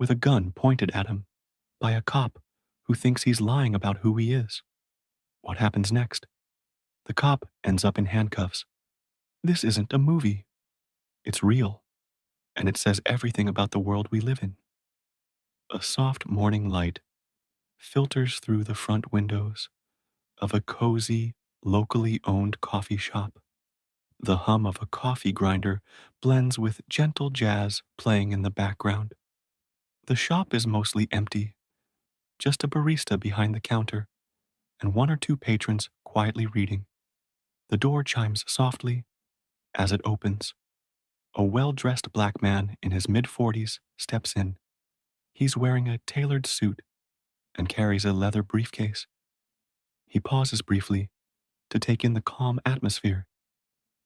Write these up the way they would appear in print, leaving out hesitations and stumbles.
with a gun pointed at him by a cop who thinks he's lying about who he is. What happens next? The cop ends up in handcuffs. This isn't a movie. It's real, and it says everything about the world we live in. A soft morning light filters through the front windows of a cozy, locally owned coffee shop. The hum of a coffee grinder blends with gentle jazz playing in the background. The shop is mostly empty, just a barista behind the counter and one or two patrons quietly reading. The door chimes softly as it opens. A well-dressed black man in his mid-40s steps in. He's wearing a tailored suit and carries a leather briefcase. He pauses briefly to take in the calm atmosphere,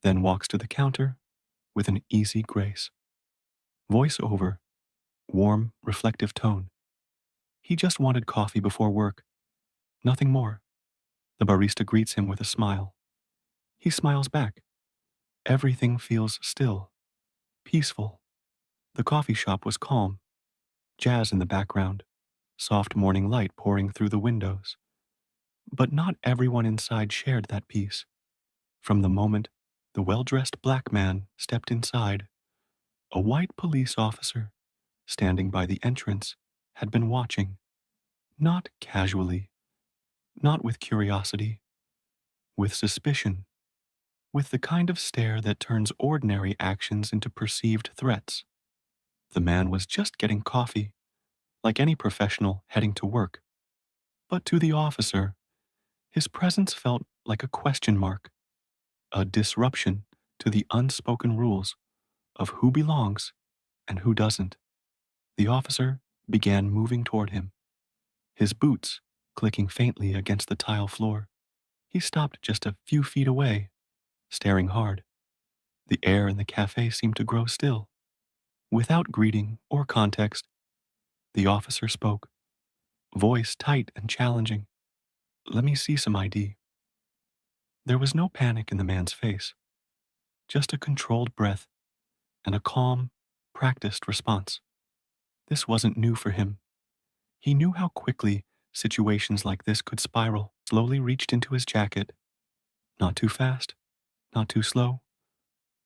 then walks to the counter with an easy grace. Voice over, warm, reflective tone. He just wanted coffee before work, nothing more. The barista greets him with a smile. He smiles back. Everything feels still, peaceful. The coffee shop was calm, jazz in the background, soft morning light pouring through the windows. But not everyone inside shared that peace. From the moment the well-dressed black man stepped inside, a white police officer, standing by the entrance, had been watching, not casually, not with curiosity, with suspicion, with the kind of stare that turns ordinary actions into perceived threats. The man was just getting coffee, like any professional heading to work. But to the officer, his presence felt like a question mark, a disruption to the unspoken rules of who belongs and who doesn't. The officer began moving toward him, his boots clicking faintly against the tile floor. He stopped just a few feet away, staring hard. The air in the cafe seemed to grow still. Without greeting or context, the officer spoke, voice tight and challenging. "Let me see some ID." There was no panic in the man's face, just a controlled breath and a calm, practiced response. This wasn't new for him. He knew how quickly situations like this could spiral. Slowly reached into his jacket. Not too fast, not too slow.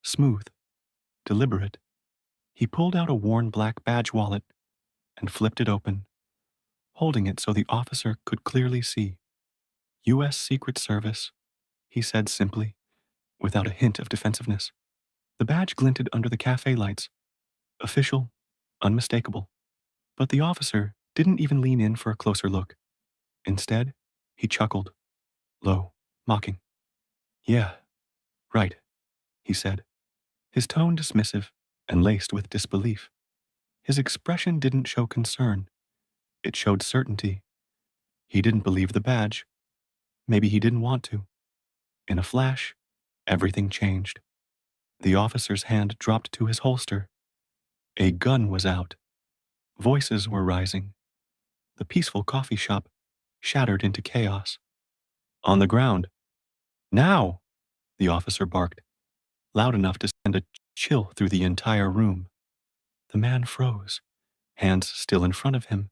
Smooth, deliberate. He pulled out a worn black badge wallet and flipped it open, holding it so the officer could clearly see. U.S. Secret Service, he said simply, without a hint of defensiveness. The badge glinted under the cafe lights. Official, unmistakable. But the officer didn't even lean in for a closer look. Instead, he chuckled, low, mocking. "Yeah, right," he said, his tone dismissive and laced with disbelief. His expression didn't show concern. It showed certainty. He didn't believe the badge. Maybe he didn't want to. In a flash, everything changed. The officer's hand dropped to his holster. A gun was out. Voices were rising. The peaceful coffee shop shattered into chaos. On the ground. "Now!" the officer barked, loud enough to send a chill through the entire room. The man froze, hands still in front of him,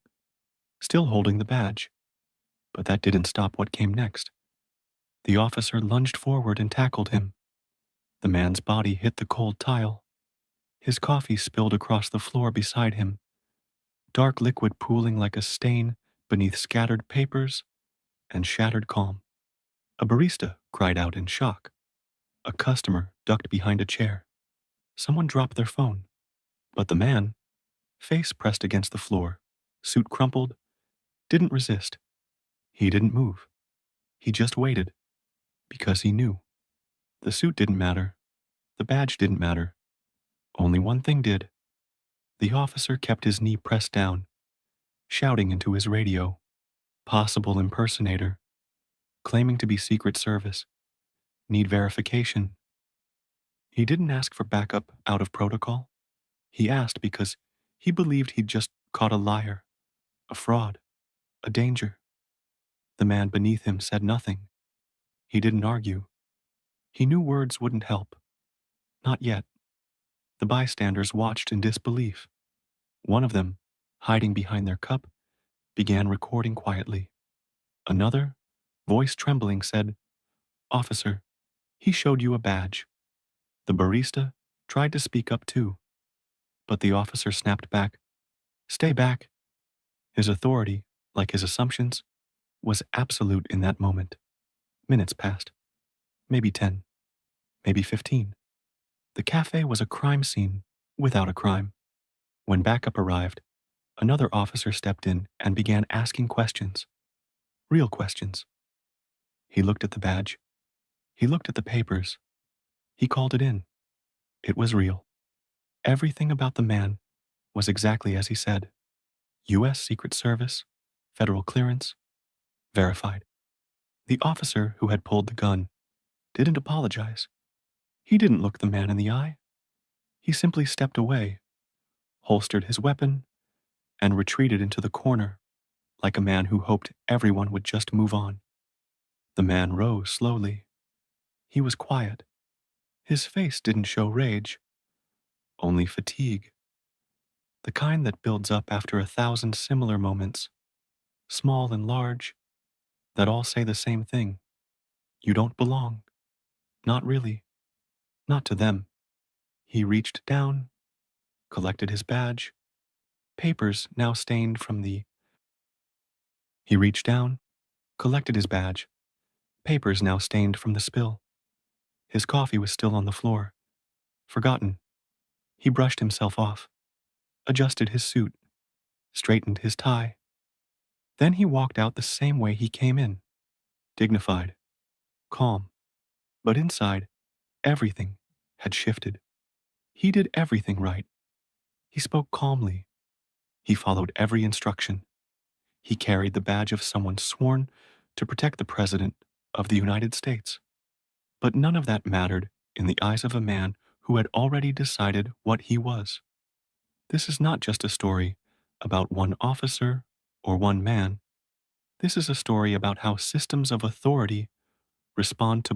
still holding the badge. But that didn't stop what came next. The officer lunged forward and tackled him. The man's body hit the cold tile. His coffee spilled across the floor beside him, dark liquid pooling like a stain beneath scattered papers and shattered calm. A barista cried out in shock. A customer ducked behind a chair. Someone dropped their phone. But the man, face pressed against the floor, suit crumpled, didn't resist. He didn't move. He just waited. Because he knew. The suit didn't matter. The badge didn't matter. Only one thing did. The officer kept his knee pressed down, shouting into his radio. Possible impersonator. Claiming to be Secret Service. Need verification. He didn't ask for backup out of protocol. He asked because he believed he'd just caught a liar, a fraud, a danger. The man beneath him said nothing. He didn't argue. He knew words wouldn't help. Not yet. The bystanders watched in disbelief. One of them, hiding behind their cup, began recording quietly. Another, voice trembling, said, "Officer, he showed you a badge." The barista tried to speak up too, but the officer snapped back, "Stay back." His authority, like his assumptions, was absolute in that moment. Minutes passed. Maybe 10. Maybe 15. The cafe was a crime scene without a crime. When backup arrived, another officer stepped in and began asking questions. Real questions. He looked at the badge. He looked at the papers. He called it in. It was real. Everything about the man was exactly as he said. U.S. Secret Service, federal clearance, verified. The officer who had pulled the gun didn't apologize. He didn't look the man in the eye. He simply stepped away, holstered his weapon, and retreated into the corner like a man who hoped everyone would just move on. The man rose slowly. He was quiet. His face didn't show rage, only fatigue. The kind that builds up after 1,000 similar moments, small and large, that all say the same thing. You don't belong. Not really. Not to them. He reached down, collected his badge, papers now stained from the... He reached down, collected his badge, papers now stained from the spill. His coffee was still on the floor, forgotten. He brushed himself off, adjusted his suit, straightened his tie. Then he walked out the same way he came in, dignified, calm. But inside, everything had shifted. He did everything right. He spoke calmly. He followed every instruction. He carried the badge of someone sworn to protect the President of the United States. But none of that mattered in the eyes of a man who had already decided what he was. This is not just a story about one officer or one man. This is a story about how systems of authority respond to